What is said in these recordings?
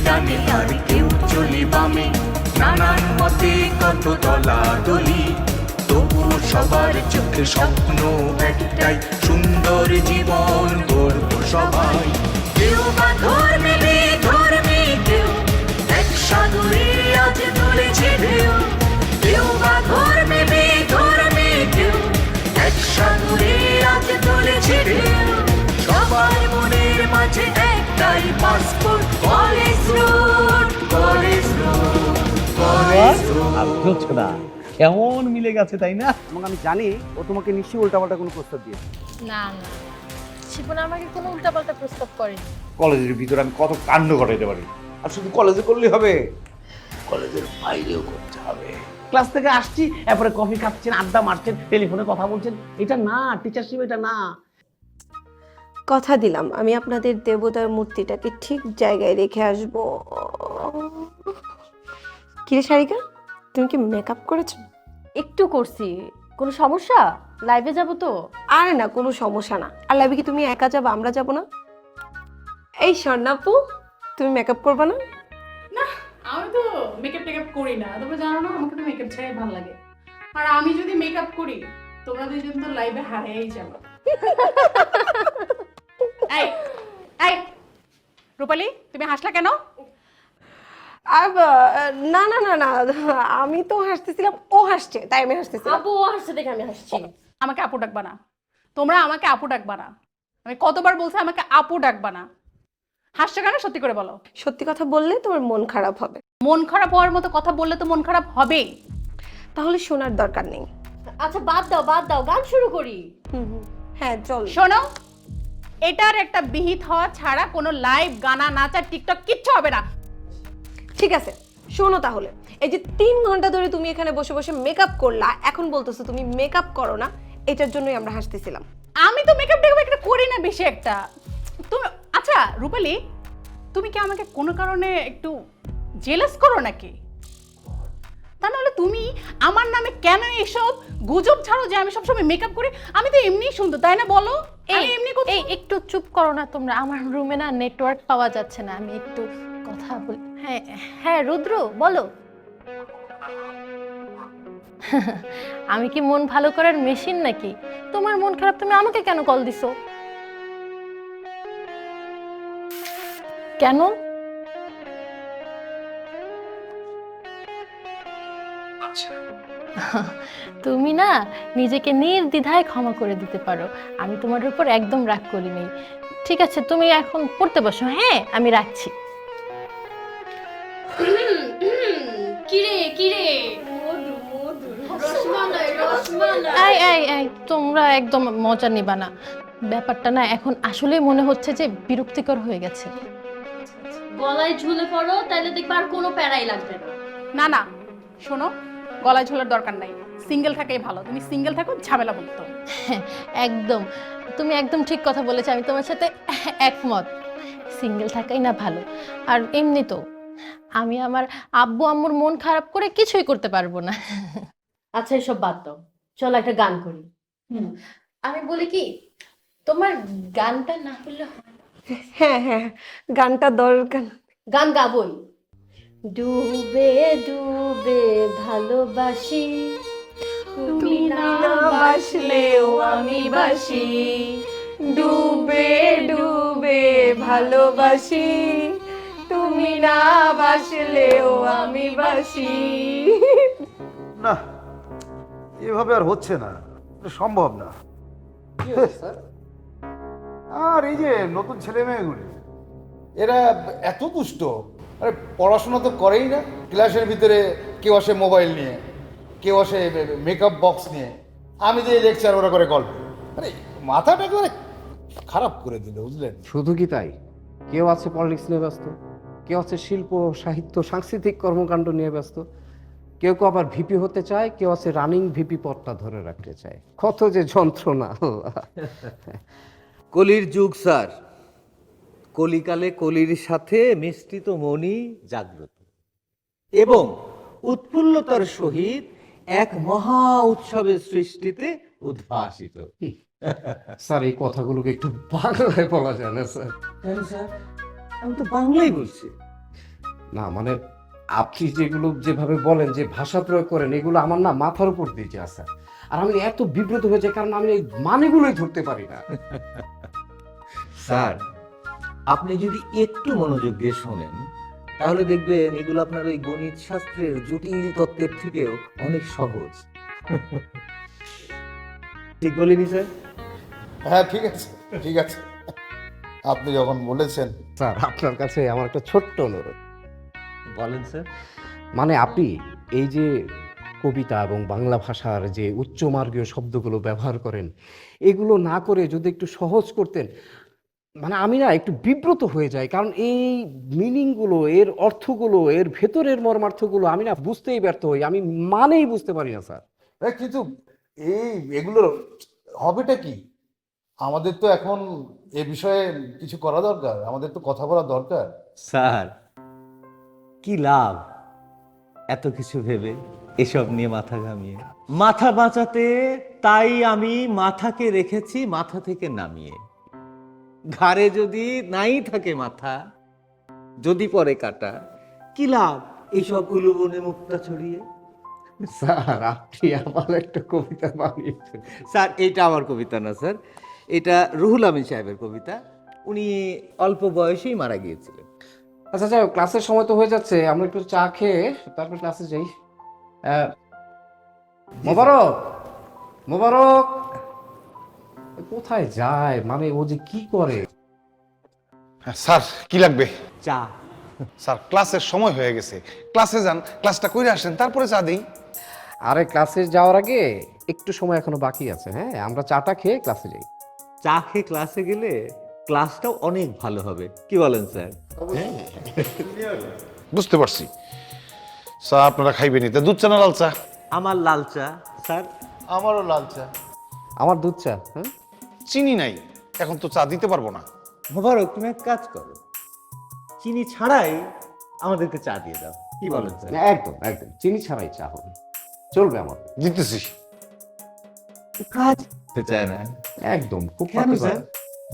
ডানে আর কেউ চলে বামে, নানান মতে কত দলাদলি, তবুও সবার চোখে স্বপ্ন একটাই, সুন্দর জীবন গড়ব সবাই। কেউ বা ধর্মে ধর্মে কেউ এক সাগরে আজ তুলেছে ঢেউ, কেউ বা ধর্মে ধর্মে কেউ এক সাগরে আজ তুলেছে ঢেউ। সবার মনের মাঝে একটাই passport, college road, college road, college road. না কেমন মিলে গেছে তাই না? এবং আমি জানি ও তোমাকে নিশ্চয়ই উল্টাপাল্টা কোনো প্রস্তাব দিয়েছে। না না, শিপন আমাকে কোনো উল্টাপাল্টা প্রস্তাব করেনি। কলেজের ভিতরে আমি কত কাণ্ড ঘটাইতে পারি, আর শুধু কলেজে করলেই হবে, কলেজের বাইরেও করতে হবে। ক্লাস থেকে আসছি, এরপরে কফি খাচ্ছেন, আড্ডা মারছেন, টেলিফোনে কথা বলছেন, এটা না টিচারশিপ, এটা না। কথা দিলাম আমি আপনাদের দেবতার মূর্তিটাকে ঠিক জায়গায় রেখে আসবো। কিরে সারিকা, তুমি কি মেকআপ করেছো? একটু করছি, কোনো সমস্যা? লাইভে যাব তো? আরে না, কোনো সমস্যা না। আর লাইভে কি তুমি একা যাবো, আমরা যাবো না? এই স্বর্ণাপু, তুমি মেকআপ করবে না? না, আমি তো মেকআপ করি না। তোমরা জানো না, আমাকে তো মেকআপ ছাড়াই ভালো লাগে। আর আমি যদি মেকআপ করি, তোমরা দুজন তো লাইভে হারিয়েই যাবে। এই এই রূপালী, তুমি হাসলা কেন? না না না না, আমি তো হাসতেছিলাম, ও হাসছে তাই আমি হাসতেছিলাম। আপু হাসছে দেখে আমি হাসছি। আমাকে আপু ডাকবা না, তোমরা আমাকে আপু ডাকবা না। আমি কতবার বলছি আমাকে আপু ডাকবা না। হাসছো কেন, সত্যি করে বলো। সত্যি কথা বললে তোমার মন খারাপ হবে। মন খারাপ হওয়ার মতো কথা বললে তো মন খারাপ হবেই। তাহলে শোনার দরকার নেই। আচ্ছা বাদ দাও, গান শুরু করি। হ্যাঁ চল। শোনো, এটার একটা বিহিত হওয়া ছাড়া কোনো লাইভ গানা নাচা টিকটক কিচ্ছু হবে না। ঠিক আছে, শোনো তাহলে। এই যে 3 ঘন্টা ধরে তুমি এখানে বসে বসে মেকআপ করলা, এখন বলতেছো তুমি মেকআপ করো না, এটার জন্যই আমরা হাসতেছিলাম। আমি তো মেকআপ টেকআপ একটা করি না বেশি একটা। তুমি আচ্ছা রূপালী, তুমি কি আমাকে কোনো কারণে একটু জেলাস করো নাকি? তা নাহলে তুমি আমার নামে কেন এসব গুজব ছাড়ো যে আমি সবসময় মেকআপ করি? আমি তো এমনিই সুন্দর, তাই না বলো? আমি এমনি এই একটু চুপ করো না তোমরা, আমার রুমে না নেটওয়ার্ক পাওয়া যাচ্ছে না, আমি একটু কথা বলি। হ্যাঁ হ্যাঁ রুদ্র বলো। আমি কি মন ভালো করার মেশিন নাকি? তোমার মন খারাপ, তুমি আমাকে কেন কল দিছো? কেন? তুমি না নিজেকে নির্দ্বিধায় ক্ষমা করে দিতে পারো, আমি তোমার উপর একদম রাগ করিনি। ঠিক আছে, তুমি এখন পড়তে বসো। হ্যাঁ আমি রাখছি। কিরে এই তোমরা একদম মজা নিবা না। ব্যাপারটা না এখন আসলেই মনে হচ্ছে যে বিরক্তিকর হয়ে গেছে। গলায় ঝুলে পড়ো, তাহলে দেখবে আর কোনো প্যারাই লাগবে না। না না, শোনো, গলায় ঝোলার দরকার নাই, সিঙ্গেল থাকাই ভালো। তুমি সিঙ্গেল থাকো, ঝামেলা বলতো। একদম, তুমি একদম ঠিক কথা বলেছো, আমি তোমার সাথে একমত। সিঙ্গেল থাকাই না ভালো। আর এমনি তো আমি আমার আব্বু আম্মুর মন খারাপ করে কিছুই করতে পারবো না। আচ্ছা এসব বাদ দাও, চলো একটা গান করি। আমি বলি কি, তোমার গানটা না করলে হয় না? হ্যাঁ হ্যাঁ, গানটা দরকার। গান গাবই। ডুবে ডুবে ভালোবাসি, তুমি না বাসলেও আমি বাসি। ডুবে ডুবে ভালোবাসি, তুমি না বাসলেও আমি বাসি। না, এভাবে আর হচ্ছে না, এটা সম্ভব না। আর এই যে নতুন ছেলে মেয়েগুলি, এরা এত দুষ্ট। আরে পড়াশোনা তো করেই না, ক্লাসের ভিতরে কেউ আসে মোবাইল নিয়ে, কেউ আসে মেকআপ বক্স নিয়ে, আমি যে লেকচার ওরা করে গল্প। আরে মাথাটা একেবারে খারাপ করে দিল, বুঝলেন? শুধু কি তাই, কেউ আছে পলিটিক্স নিয়ে ব্যস্ত, কেউ আছে শিল্প সাহিত্য সাংস্কৃতিক কর্মকাণ্ড নিয়ে ব্যস্ত, কেউ কেউ আবার ভিপি হতে চায়, কেউ আছে রানিং ভিপি পদটা ধরে রাখতে চায়। কত যে যন্ত্রণা। কলির যুগ স্যার, কলিকালে কলির সাথে মিশ্রিত মনি জাগ্রত এবং উৎফুল্লতার সহিত এক মহা উৎসবের সৃষ্টিতে উদ্ভাসিত। স্যার এই কথাগুলোকে একটু বাংলায় বলা যায় না স্যার? স্যার আমি তো বাংলাই বলছি। না মানে আপনি যেগুলো যেভাবে বলেন, যে ভাষা প্রয়োগ করেন, এগুলো আমার না মাথার উপর দিয়ে যায় স্যার। আর আমি এত বিব্রত হয়ে যাই কারণ আমি এই মানেগুলোই ধরতে পারি না। স্যার, আপনি যদি একটু মনোযোগ দিয়ে শোনেন তাহলে দেখবেন এগুলো আপনার ওই গণিত শাস্ত্রের জটিল তত্ত্বের থেকেও অনেক সহজ। ঠিক বলিনি স্যার? হ্যাঁ ঠিক আছে, ঠিক আছে, আপনি যখন বলেছেন। স্যার আপনার কাছে আমার একটা ছোট্ট অনুরোধ। বলেন স্যার। মানে আপনি এই যে কবিতা এবং বাংলা ভাষার যে উচ্চমার্গীয় শব্দগুলো ব্যবহার করেন, এগুলো না করে যদি একটু সহজ করতেন, মানে আমি না একটু বিব্রত হয়ে যাই, কারণ এই মিনিংগুলো, এর অর্থগুলো, এর ভেতরের মর্মার্থগুলো আমি না বুঝতেই ব্যর্থ হই, আমি মানেই বুঝতে পারি না স্যার। কিন্তু এগুলোর হবেটা কি? আমাদের তো এখন এ বিষয়ে কিছু করা দরকার, আমাদের তো কথা বলা দরকার। স্যার, কি লাভ এত কিছু ভেবে, এসব নিয়ে মাথা ঘামিয়ে? মাথা বাঁচাতে তাই আমি মাথাকে রেখেছি মাথা থেকে নামিয়ে। ঘাড়ে যদি নাই থাকে মাথা, যদি পরে কাটা, কি লাভ এইসব উলুবনে মুক্তা ছড়িয়ে? স্যার আপনি আমার একটা কবিতা বানিয়েছেন। স্যার এটা আমার কবিতা না স্যার, এটা রুহুল আমিন সাহেবের কবিতা। উনি অল্প বয়সেই মারা গিয়েছিলেন। আচ্ছা যাই হোক, ক্লাসের সময় তো হয়ে যাচ্ছে, আমরা একটু চা খেয়ে তারপর ক্লাসে যাই। মোবারক, মোবারক কোথায় যায়? মানে ও যে কি করে? স্যার কি লাগবে? চা। স্যার ক্লাসের সময় হয়ে গেছে, ক্লাসে যান, ক্লাসটা করে আসেন, তারপরে চা দিই। আরে ক্লাসে যাওয়ার আগে একটু সময় এখনো বাকি আছে। হ্যাঁ, আমরা চাটা খেয়ে ক্লাসে যাই। চা খেয়ে ক্লাসে গেলে ক্লাসটাও অনেক ভালো হবে, কি বলেন স্যার? বুঝতে পারছি। চা আপনারা খাইবেন, তা দুধ চা না লাল চা? আমার লাল চা স্যার। আমারও লাল চা। আমার দুধ চা। হ্যাঁ, চিনি নাই, এখন তো চা দিতে পারবো না। মোবারক তুমি এক কাজ করো, চিনি ছাড়াই আমাদেরকে চা দিয়ে দাও, কি বলেন স্যার? একদম একদম চিনি ছাড়াই চা হবে, চলবে আমার। দিতেছি। কাজ করতে চায় না। একদম খুব কেন পাতে স্যার?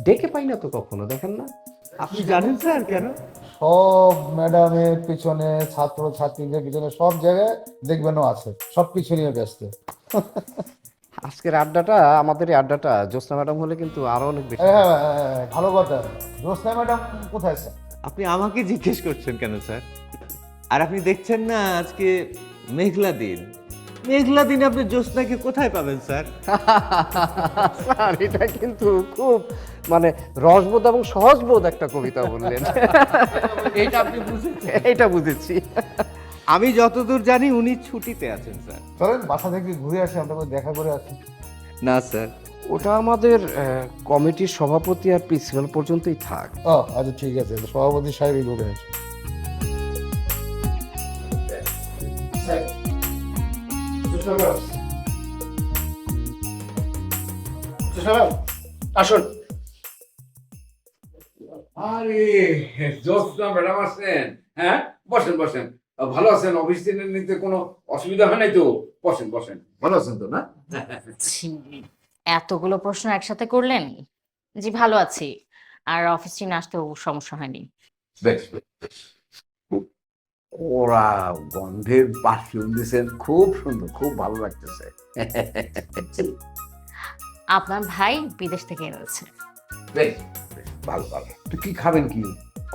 ডেকে পাই না তো কখনো, দেখেন না? আপনি জানেন স্যার কেন? সব ম্যাডামের পিছনে, ছাত্র ছাত্রীদের পিছনে, সব জায়গায় দেখবেন ও আছে, সব কিছু নিয়ে ব্যস্ত। আজকের আড্ডাটা, আমাদের এই আড্ডাটা জ্যোৎস্না ম্যাডাম হলে কিন্তু আরো অনেক বেশি। হ্যাঁ ভালো কথা। জ্যোৎস্না ম্যাডাম কোথায় স্যার? আপনি আমাকে জিজ্ঞেস করছেন কেন স্যার? আর আপনি দেখছেন না আজকে মেঘলা দিন, মেঘলা দিনে আপনি জ্যোৎস্নাকে কোথায় পাবেন স্যার? স্যার এটা কিন্তু খুব মানে রসবোধ এবং সহজবোধ একটা কবিতা বললেন। এটা আপনি বুঝেছেন? এটা বুঝেছি। আমি যতদূর জানি উনি ছুটিতে আছেন স্যার। চলেন বাসা থেকে ঘুরে আসি, আমরা দেখা করে আসি। না স্যার, ওটা আমাদের কমিটির সভাপতি আর প্রিন্সিপাল পর্যন্তই থাক। ও আচ্ছা ঠিক আছে, সভাপতি সাহেবই ঘুরে আসি। আসুন। আরে জ্যোৎস্না ম্যাডাম আসছেন? হ্যাঁ বসেন বসেন। ভালো আছেন? অফিস দিনে নিতে কোনো অসুবিধা হয় নাই তো? বসেন বসেন। ভালো আছেন তো না? এতগুলো প্রশ্ন একসাথে করলেন? জি ভালো আছি, আর অফিস চিনে আসতেও সমস্যা হয়নি। বেশ বেশ। খুব ওরা গন্ধের পারফিউম দিয়েছেন, খুব সুন্দর, খুব ভালো লাগতেছে। আপনার ভাই বিদেশ থেকে এনেছে। বেশ বেশ, ভালো ভালো। তো কি খাবেন? কি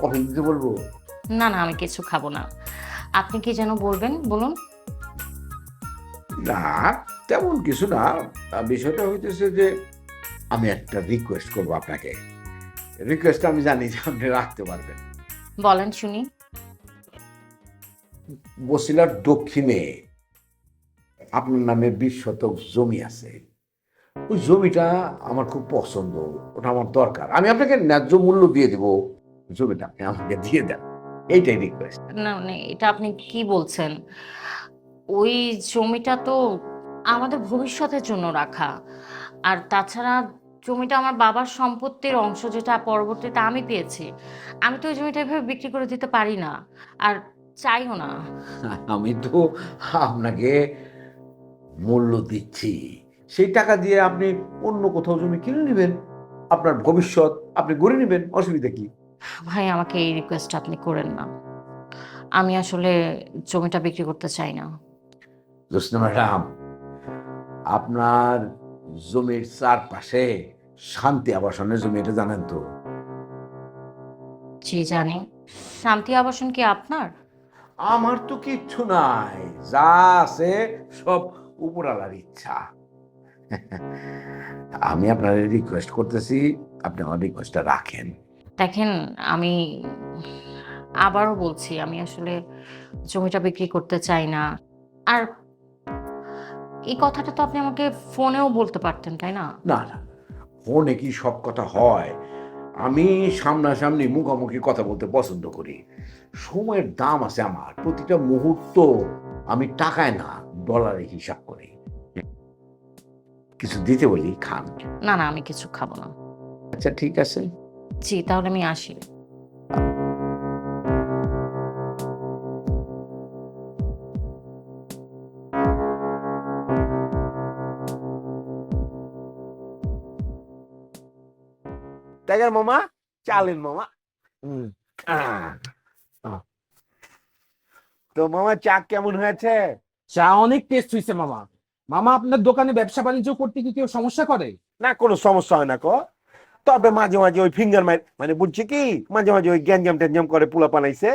কফি দিতে বলবো? না না, আমি কিছু খাবো না। আপনি কি যেন বলবেন, বলুন। না তেমন কিছু না, বিষয়টা হইতেছে যে আমি একটা রিকোয়েস্ট করবো আপনাকে। রিকোয়েস্ট আমি জানি যে আপনি রাখতে পারবেন। বলেন শুনি। বসিলার দক্ষিণে আপনার নামে 20 শতক জমি আছে। ওই জমিটা আমার খুব পছন্দ, ওটা আমার দরকার। আমি আপনাকে ন্যায্য মূল্য দিয়ে দেব, জমিটা আপনি আমাকে দিয়ে দেন, এইটাই রিকোয়েস্ট। না মানে এটা আপনি কি বলছেন? ওই জমিটা তো আমাদের ভবিষ্যতের জন্য রাখা, আর তাছাড়া জমিটা আমার বাবার সম্পত্তির অংশ, যেটা পরবর্তীতে আমি পেয়েছি। আমি তো ওই জমিটা এভাবে বিক্রি করে দিতে পারি না, আর চাইও না। আমি তো আপনাকে মূল্য দিচ্ছি, সেই টাকা দিয়ে আপনি অন্য কোথাও জমি কিনে নেবেন, আপনার ভবিষ্যৎ আপনি গড়ে নেবেন, অসুবিধা কি? ভাই আমাকে এই রিকোয়েস্ট আপনি করেন না। আমি আসলে জমিটা বিক্রি করতে চাই না। জোসনা ম্যাডাম, আপনার জমির চারপাশে শান্তি আবাসনের জমি, এটা জানেন তো? জি জানি। শান্তি আবাসন কি আপনার? আমার তো কিচ্ছু নাই, যা আছে সব উপরালার ইচ্ছা। আমি আপনার রিকোয়েস্ট করতেছি, আপনি আমার রিকোয়েস্টটা রাখেন। দেখেন, আমি আবারও বলছি, আমি আসলে জমিটা বিক্রি করতে চাই না। আর এই কথাটা তো আপনি আমাকে ফোনেও বলতে পারতেন, তাই না? না না, ফোনে কি সব কথা হয়? আমি সামনাসামনি মুখোমুখি কথা বলতে পছন্দ করি। সময়ের দাম আছে আমার, প্রতিটা মুহূর্ত আমি টাকায় না ডলারে হিসাব করি। কিছু দিতে বলি, খান। না না, আমি কিছু খাবো না। আচ্ছা ঠিক আছে। জি, তাহলে আমি আসি। টাইগার মামা, চালেন মামা। তো মামা, চা কেমন হয়েছে? চা অনেক টেস্ট হয়েছে মামা। মামা, আপনার দোকানে ব্যবসা বাণিজ্য করতে কি কেউ সমস্যা করে? না, কোনো সমস্যা হয় না কো। তবে মাঝে মাঝে ওই ফিঙ্গার মানে বুঝছি কি, মাঝে মাঝে ওই গ্যাঞ্জাম ট্যাঞ্জাম করে পোলা পানাইছে।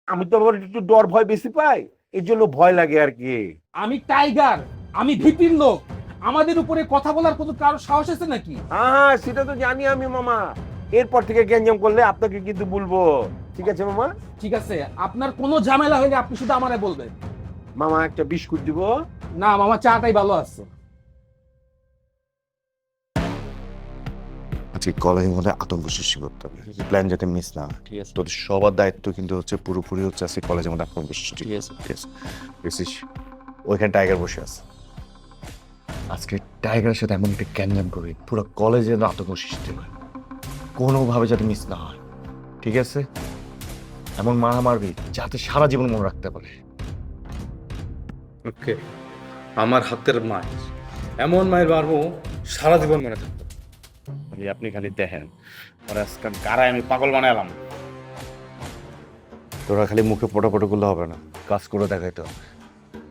আমি তো আবার একটু ডর ভয় বেশি পাই, এই জন্য ভয় লাগে আর কি। আমি টাইগার, আমি ভীতির লোক। আমাদের উপরে কথা বলার কোনো কারো সাহস আছে নাকি? হ্যাঁ, সেটা তো জানি আমি মামা। এরপর থেকে গ্যাঞ্জাম করলে আপনাকে কিন্তু বলবো, ঠিক আছে মামা? ঠিক আছে, আপনার কোনো ঝামেলা হলে আপনি শুধু আমারে বলবেন। মামা একটা বিস্কুট দিব? না মামা, চাটাই ভালো আছে। আজকে কলেজের মধ্যে আতঙ্ক সৃষ্টি করতে হবে, প্ল্যান যাতে মিস না হয়। ঠিক আছে, তোদের সবার দায়িত্ব কিন্তু হচ্ছে পুরোপুরি হচ্ছে আজকে কলেজের মধ্যে আতঙ্ক সৃষ্টি। ঠিক আছে, ঠিক আছে। দেখছিস ওইখানে টাইগার বসে আছে, আজকে টাইগারের সাথে এমন একটা গ্যাঞ্জাম করবি পুরো কলেজে আতঙ্ক সৃষ্টি হয়, কোনোভাবে যাতে মিস না হয়। ঠিক আছে, এমন মারা মারবি যাতে সারা জীবন মনে রাখতে পারে। ওকে, আমার হাতের মায়ের এমন মায়ের মারবো সারা জীবন মনে থাকবে। আপনি খালি দেখেন আর আজকাল কারায় আমি পাগল বানালাম। তোরা খালি মুখে পটাপটো করলে হবে না, কাজ করে দেখাইতে হবে।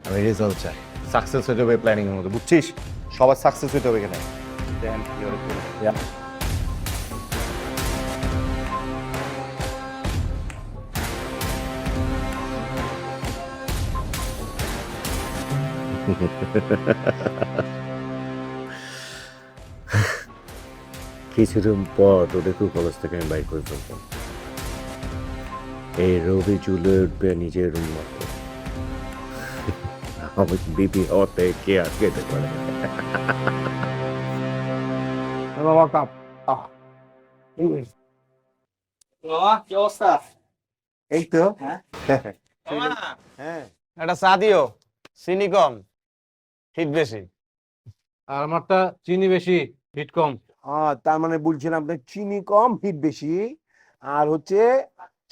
আমি রেজাল্ট চাই, সাকসেস হতে হবে প্ল্যানিং এর মধ্যে, বুঝছিস? সবার সাকসেস হতে হবে এখানে। দেখেন কি করে করে। কিছুদিন পর তোদেরকে কলেজ থেকে আমি বাইর করে ফেলবো। এই রবি চুলে উঠবে নিজের রুম মতো। আমি বিপি হতে কে আটকে যেতে পারে? বাবা কাপ। কি অবস্থা? এই তো। হ্যাঁ, একটা চা দিও, চিনি কম, হিট বেশি। আর আমারটা চিনি বেশি, হিট কম। তার মানে বলছেন আপনার চিনি কম হিট বেশি, আর হচ্ছে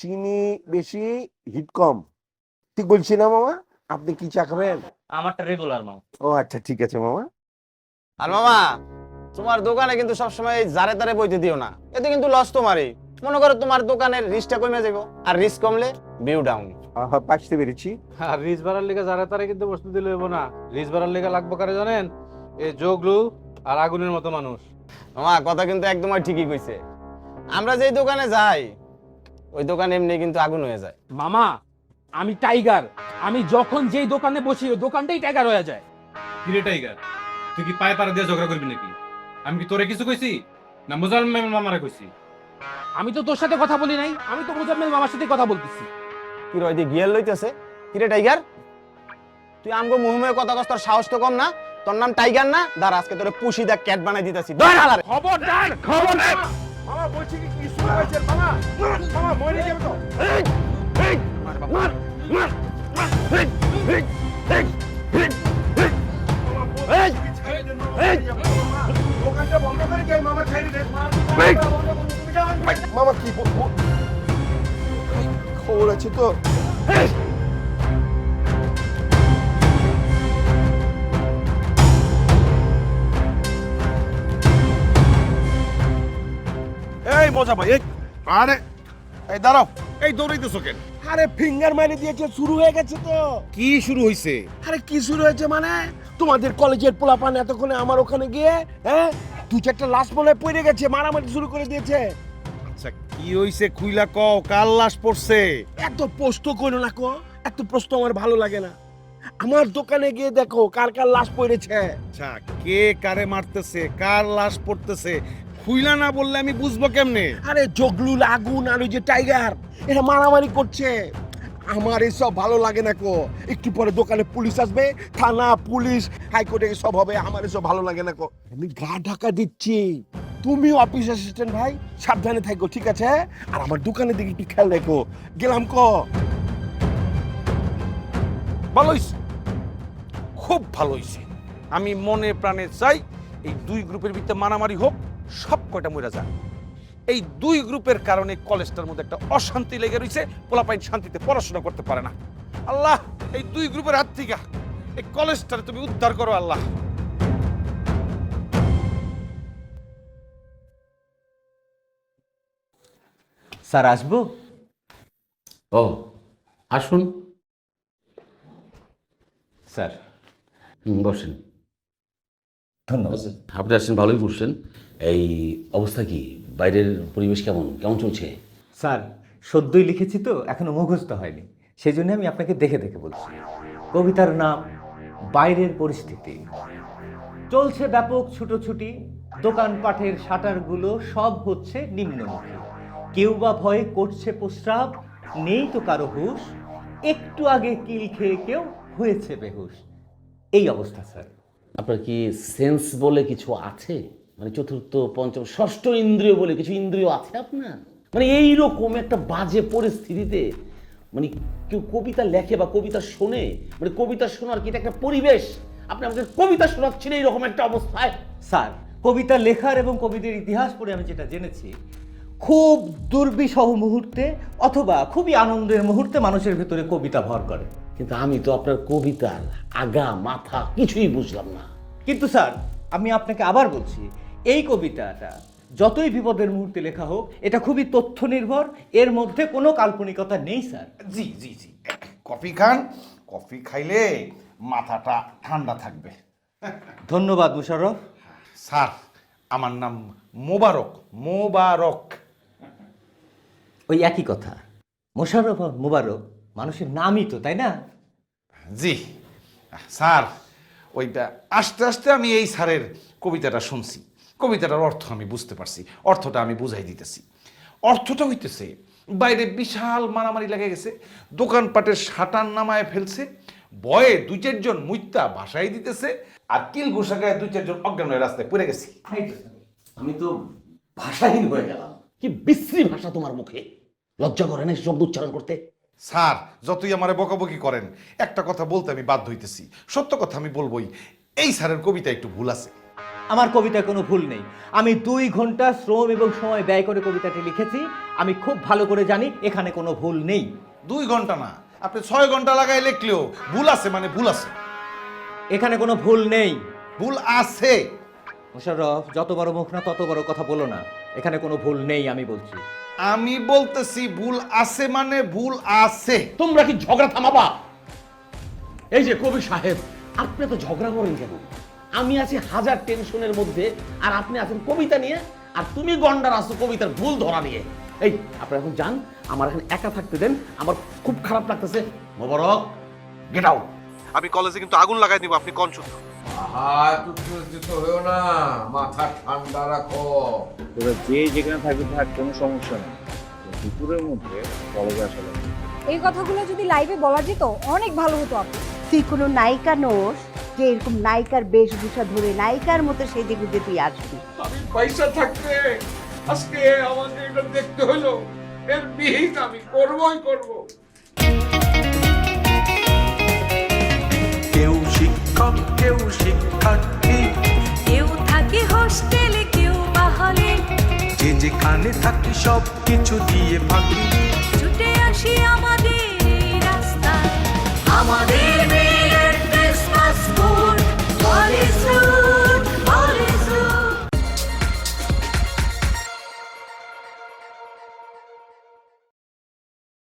চিনি বেশি হিট কম। ঠিক বলছি না মামা? আপনি কি চা খাবেন? আমারটা রেগুলার মামা। ও আচ্ছা, ঠিক আছে মামা। আর মামা, তোমার দোকানে কিন্তু সবসময় জারে তারে বইতে দিও না, এতে কিন্তু লস তোমারই। মনে করো তোমার দোকানের রিস্কটা কমে যাবো, আর রিস্ক কমলে ভিউ ডাউন। পাচ্তে পেরেছি। আর রিচ বাড়ার লিগে যারা তারা কিন্তু বসতে দিলে হইব না। রিচ বাড়ার লিগে লাগবো কারে জানেন? এই যোগলু আর আগুনের মতো মানুষ। মামা কথা কিন্তু একদম ঠিকই কইছে। আমরা যেই দোকানে যাই ওই দোকান এমনি কিন্তু আগুন হয়ে যায়। মামা, আমি টাইগার, আমি যখন যেই দোকানে বসি ওই দোকানটাই টাইগার হয়ে যায়। কিরে টাইগার, তুই কি পায়ে পাড়া দিয়ে ঝগড়া করবি নাকি? আমি কি তোরে কিছু কইছি না মুজাম্মেল মামারে কইছি? আমি তো তোর সাথে কথা বলি নাই, আমি তো মুজাম্মেল মামার সাথে কথা বলতেছি। কি রয় দিয়ে গিয়ার লইতেছে? কিরে টাইগার, তুই আমগো মুহমে কথা কস, তোর সাহস তো কম না? তোর নাম টাইগার না? দাঁড়া, আজকে তোরে পুশিদা ক্যাট বানাই দিতেছি। খবরদার, খবরদার। মামা বলছি কি কিছু হয়েছে মামা? মামা মরে যাবে তো। দোকানটা বন্ধ করে কে মামা ছাইরে দে। মামা কি খবর আছে তো? এই মজা ভাই, এই আরে এই দাঁড়াও, এই দৌড়াইতেছো কেন? আরে ফিঙ্গার মারি দিয়েছে, শুরু হয়ে গেছে তো। কি শুরু হইছে? আরে কি শুরু হয়েছে মানে, তোমাদের কলেজের পোলাপান এতক্ষণে আমার ওখানে গিয়ে হ্যাঁ 2-4টা লাশ মনে হয় পড়ে গেছে, মারামারি শুরু করে দিয়েছে। আচ্ছা কি হইছে খুইলা কও, কার লাশ পড়ছে? এত প্রশ্ন করো না কো, এত প্রশ্ন আমার ভালো লাগে না। আমার দোকানে গিয়ে দেখো কার কার লাশ পড়েছে। আচ্ছা কে কারে মারতেছে, কার লাশ পড়তেছে, খুইলা না বললে আমি বুঝবো কেমনে? আরে জগলুল, আগুন আর ওই যে টাইগার, এরা মারামারি করছে। আমার এসব ভালো লাগে না কো। একটু পরে দোকানে পুলিশ আসবে, থানা পুলিশ হাইকোর্টে সব হবে, আমার এসব ভালো লাগে না কো। আমি গা ঢাকা দিচ্ছি, তুমি অফিস অ্যাসিস্ট্যান্ট ভাই সাবধানে থাকো, ঠিক আছে? আর আমার দোকানের দিকে একটু খেয়াল রেখো। গেলাম কো। ভালো হইছে, খুব ভালো হইছে। আমি মনে প্রাণে চাই এই দুই গ্রুপের ভিতরে মারামারি হোক, সব কয়টা মরে যাক। এই দুই গ্রুপের কারণে কলেজটার মধ্যে একটা অশান্তি লেগে রয়েছে, পোলাপাইন শান্তিতে পড়াশোনা করতে পারে না। আল্লাহ এই দুই গ্রুপের হাত থেকে এই কলেজটারে তুমি উদ্ধার করো আল্লাহ। স্যার আসবো? ও আসুন। স্যার বসেন। ধন্যবাদ। আপনি আসছেন, ভালোই করছেন। এই অবস্থা কি, বাইরের পরিবেশ কেমন কেমন চলছে? স্যার সদ্যই লিখেছি তো, এখনো মুখস্থ হয়নি, সেই জন্য আমি আপনাকে দেখে দেখে বলছি। কবিতার নাম বাইরের পরিস্থিতি। চলছে ব্যাপক ছুটোছুটি, দোকানপাটের শাটারগুলো সব হচ্ছে নিম্নমুখী। কেউ বা ভয়ে করছে প্রস্রাব, নেই তো কারো হুঁশ, একটু আগে কিল খেয়ে কেউ হয়েছে বেহুশ। এই অবস্থা স্যার। আপনার কি সেন্স বলে কিছু আছে? মানে চতুর্থ পঞ্চম ষষ্ঠ ইন্দ্রিয় বলে কিছু ইন্দ্রিয় আছে আপনার? মানে এইরকম একটা বাজে পরিস্থিতিতে মানে কেউ কবিতা লেখে বা কবিতা শোনে, মানে কবিতা শোনার কি এটা একটা পরিবেশ? আপনি আমাকে কবিতা শোনাচ্ছেন এইরকম একটা অবস্থায়? স্যার কবিতা লেখার এবং কবিদের ইতিহাস পড়ে আমি যেটা জেনেছি, খুব দুর্বিষহ মুহূর্তে অথবা খুবই আনন্দের মুহূর্তে মানুষের ভেতরে কবিতা ভর করে। কিন্তু আমি তো আপনার কবিতার আগা মাথা কিছুই বুঝলাম না। কিন্তু স্যার আমি আপনাকে আবার বলছি, এই কবিতাটা যতই বিপদের মুহূর্তে লেখা হোক, এটা খুবই তথ্য নির্ভর, এর মধ্যে কোনো কাল্পনিকতা নেই স্যার। জি জি জি, কফি খান, কফি খাইলে মাথাটা ঠান্ডা থাকবে। ধন্যবাদ মুশাররফ। স্যার আমার নাম মোবারক। মোবারক ওই একই কথা, মোশাররফ আর মোবারক মানুষের নামই তো, তাই না? জি স্যার, ওইটা আস্তে আস্তে আমি এই স্যারের কবিতাটা শুনছি, কবিতাটার অর্থ আমি বুঝতে পারছি, অর্থটা আমি বুঝাই দিতেছি। অর্থটা হইতেছে বাইরে বিশাল মারামারি লেগে গেছে, দোকানপাটের শাটার নামায় ফেলছে, ভয়ে 2-4 জন মুইত্তা ভাসাই দিতেছে, আর কিল ঘুষাগায় 2-4 জন অজ্ঞান হয়ে রাস্তায় পড়ে গেছি। আমি তো ভাষাহীন হয়ে গেলাম। কি বিশ্রী ভাষা তোমার মুখে, লজ্জা করে না শব্দ উচ্চারণ করতে? স্যার যতই আমারে বকাবকি করেন, একটা কথা বলতে আমি বাধ্য হইতেছি, সত্য কথা আমি বলবোই, এই স্যারের কবিতা একটু ভুল আছে। আমার কবিতায় কোনো ভুল নেই। আমি 2 ঘন্টা শ্রম এবং সময় ব্যয় করে কবিতাটি লিখেছি। আমি খুব ভালো করে জানি এখানে কোনো ভুল নেই। 2 ঘন্টা না, আপনি 6 ঘন্টা লাগাই লিখলেও ভুল আছে, মানে ভুল আছে। এখানে কোনো ভুল নেই। ভুল আছে। মোশাররফ যত বড় মুখ না তত বড় কথা বলো না, এখানে কোনো ভুল নেই আমি বলছি। আমি বলতেছি ভুল আছে মানে ভুল আছে। তোমরা কি ঝগড়া থামাবা? এই যে কবি সাহেব, আপনি তো ঝগড়া করেন কেন? আমি আছি হাজার টেনশনের মধ্যে, আর আপনি আছেন কবিতা নিয়ে, আর তুমি গন্ডার আছো কবিতার ভুল ধরা নিয়ে। এই আপনারা এখন যান, আমার এখন একা থাকতে দেন, আমার খুব খারাপ লাগতেছে। মোবারক গেট আউট। আমি কলেজে কিন্তু আগুন লাগাই দিব, আপনি কোন শুধু। উত্তেজিত হয়েও না, মাথা ঠান্ডা রাখো। তোরা যে যেখানে থাকবি থাক, কোনো সমস্যা নেই, দুপুরের মধ্যে কলেজে আসা লাগবে। এই কথাগুলো যদি লাইভে বলা যেত অনেক ভালো হতো। আপনি তুই কোনো নায়িকা নোস যে এরকম নায়িকার বেশভূষা ধরে নায়িকার মতো সেজে গুজে তুই আসবি? আমি পয়সা থাকতে আজকে আমাকে এটা দেখতে হলো, এর বিহিত আমি করবই করব। কেউ শিক্ষক, কেউ শিক্ষার্থী, কেউ থাকে হোস্টেলে, কেউ বা হলে, যে যেখানে থাকি সব কিছু দিয়ে ফাঁকি